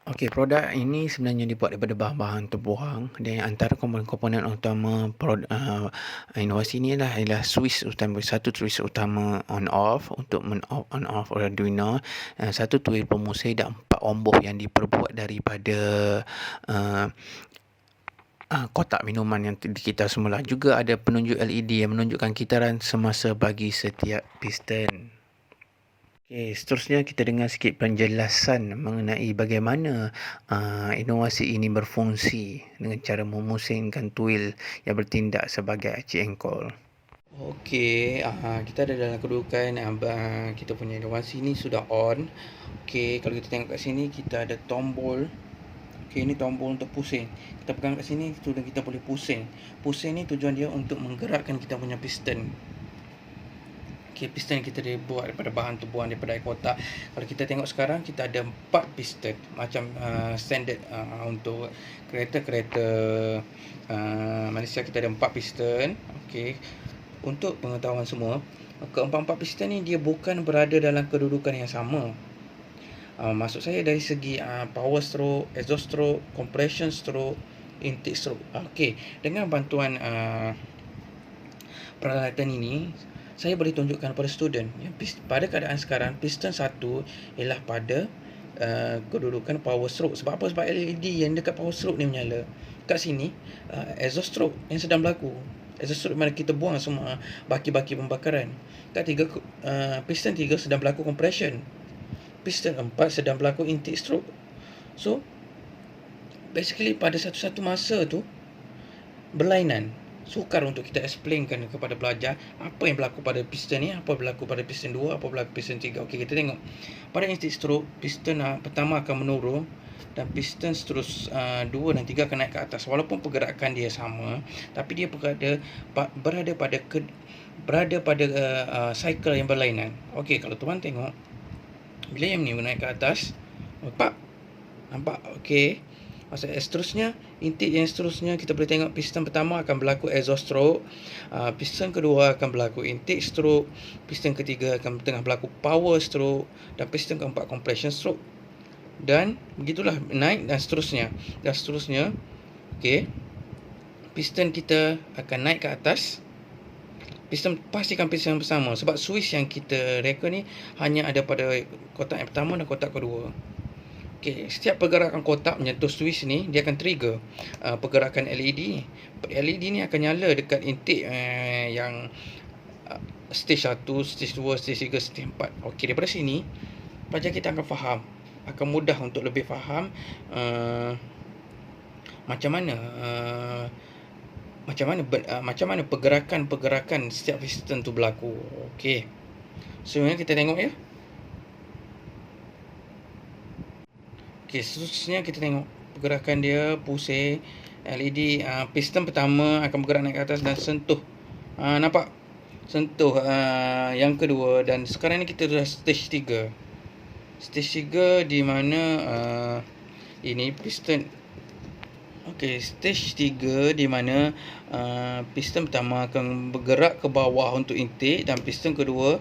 Okey, produk ini sebenarnya dibuat daripada bahan-bahan terbuang dan antara komponen-komponen utama inovasi ni ialah switch utama, satu switch utama on off untuk on off Arduino, satu tuil pemusih dan 4 omboh yang diperbuat daripada uh, kotak minuman yang kita semula. Juga ada penunjuk LED yang menunjukkan kitaran semasa bagi setiap piston. Okey, seterusnya kita dengar sikit penjelasan mengenai bagaimana inovasi ini berfungsi dengan cara memusingkan tuil yang bertindak sebagai aci engkol. Okey, kita ada dalam kedudukan kita punya inovasi ni sudah on. Okey, kalau kita tengok kat sini kita ada tombol. Okey, ini tombol untuk pusing. Kita pegang kat sini sudah kita boleh pusing. Pusing ni tujuan dia untuk menggerakkan kita punya piston. Okay, piston kita dibuat daripada bahan terbuang daripada air kotak. Kalau kita tengok sekarang, kita ada 4 piston macam standard untuk kereta-kereta Malaysia. Kita ada 4 piston. Okay. Untuk pengetahuan semua, keempat-empat piston ni dia bukan berada dalam kedudukan yang sama. Maksud saya dari segi power stroke, exhaust stroke, compression stroke, intake stroke. Okay. Dengan bantuan peralatan ini, saya boleh tunjukkan kepada student pada keadaan sekarang piston 1 ialah pada kedudukan power stroke. Sebab apa? Sebab LED yang dekat power stroke ni menyala. Kat sini exhaust stroke yang sedang berlaku. Exhaust stroke mana kita buang semua baki-baki pembakaran. Kat piston 3 sedang berlaku compression. Piston 4 sedang berlaku intake stroke. So basically pada satu-satu masa tu berlainan. Sukar untuk kita explainkan kepada pelajar apa yang berlaku pada piston ni, apa berlaku pada piston 2, apa berlaku piston 3. Okey, kita tengok. Pada intake stroke, piston pertama akan menurun dan piston terus 2 dan 3 akan naik ke atas. Walaupun pergerakan dia sama, tapi dia berada pada cycle yang berlainan. Okey, kalau tuan tengok bila yang ni naik ke atas, nampak? Okey. Seterusnya, intake yang seterusnya kita boleh tengok piston pertama akan berlaku exhaust stroke, piston kedua akan berlaku intake stroke, piston ketiga akan tengah berlaku power stroke dan piston keempat compression stroke. Dan begitulah naik dan seterusnya. Okey. Piston kita akan naik ke atas. Pastikan piston yang bersama sebab switch yang kita reka ni hanya ada pada kotak yang pertama dan kotak kedua. Okay, setiap pergerakan kotak menyentuh switch ni, dia akan trigger pergerakan LED ni. LED ni akan nyala dekat intake yang stage 1, stage 2, stage 3, stage 4. Okey, daripada sini pelajar kita akan faham, akan mudah untuk lebih faham macam mana pergerakan setiap piston tu berlaku. Okey. Sebenarnya kita tengok ya. Okey, seterusnya kita tengok pergerakan dia pusing LED. Piston pertama akan bergerak naik ke atas dan sentuh. Nampak? Sentuh yang kedua dan sekarang ni kita dah stage 3. Stage 3 di mana ini piston. Okey, stage 3 di mana piston pertama akan bergerak ke bawah untuk intake dan piston kedua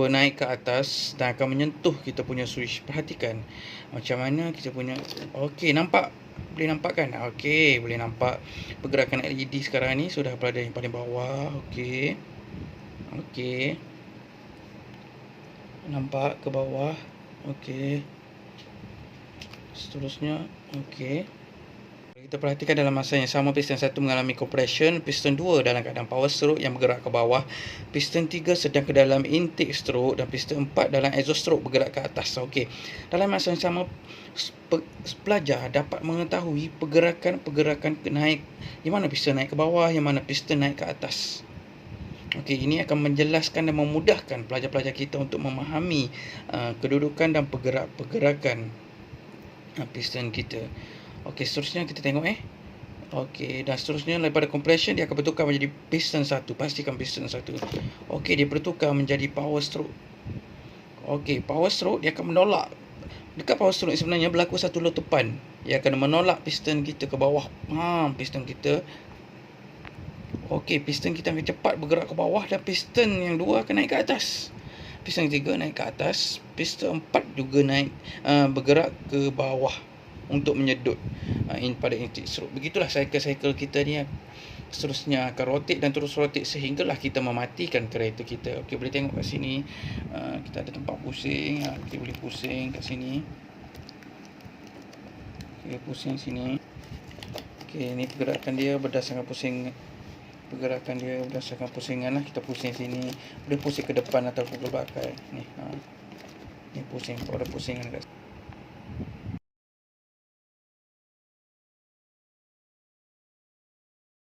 naik ke atas dan akan menyentuh kita punya switch. Perhatikan macam mana kita punya. Okey, nampak? Boleh nampak kan? Okey, boleh nampak pergerakan LED sekarang ni sudah berada yang paling bawah. Okey. Nampak ke bawah. Okey. Seterusnya, okey. Kita perhatikan dalam masa yang sama, piston 1 mengalami compression, piston 2 dalam keadaan power stroke yang bergerak ke bawah, piston 3 sedang ke dalam intake stroke dan piston 4 dalam exhaust stroke bergerak ke atas. Okey. Dalam masa yang sama, pelajar dapat mengetahui pergerakan naik, yang mana piston naik ke bawah, yang mana piston naik ke atas. Okey, ini akan menjelaskan dan memudahkan pelajar-pelajar kita untuk memahami kedudukan dan pergerakan piston kita. Okey, seterusnya kita tengok Okey, dan seterusnya daripada compression dia akan bertukar menjadi piston 1. Pastikan piston 1. Okey, dia bertukar menjadi power stroke. Okey, power stroke dia akan menolak. Dekat power stroke sebenarnya berlaku satu letupan. Dia akan menolak piston kita ke bawah. Piston kita. Okey, piston kita akan cepat bergerak ke bawah dan piston yang dua akan naik ke atas. Piston ketiga naik ke atas, piston 4 juga naik, bergerak ke bawah untuk menyedut pada intake stroke. Begitulah cycle kita ni. Seterusnya akan rotate dan terus rotate sehinggalah kita mematikan kereta kita. Okey, boleh tengok kat sini. Kita ada tempat pusing. Kita boleh pusing kat sini. Okey, pusing sini. Okey, ni pergerakan dia berdasarkan pusingan lah. Kita pusing sini. Boleh pusing ke depan atau ke belakang. Ni pusing. Kalau ada pusingan kat sini.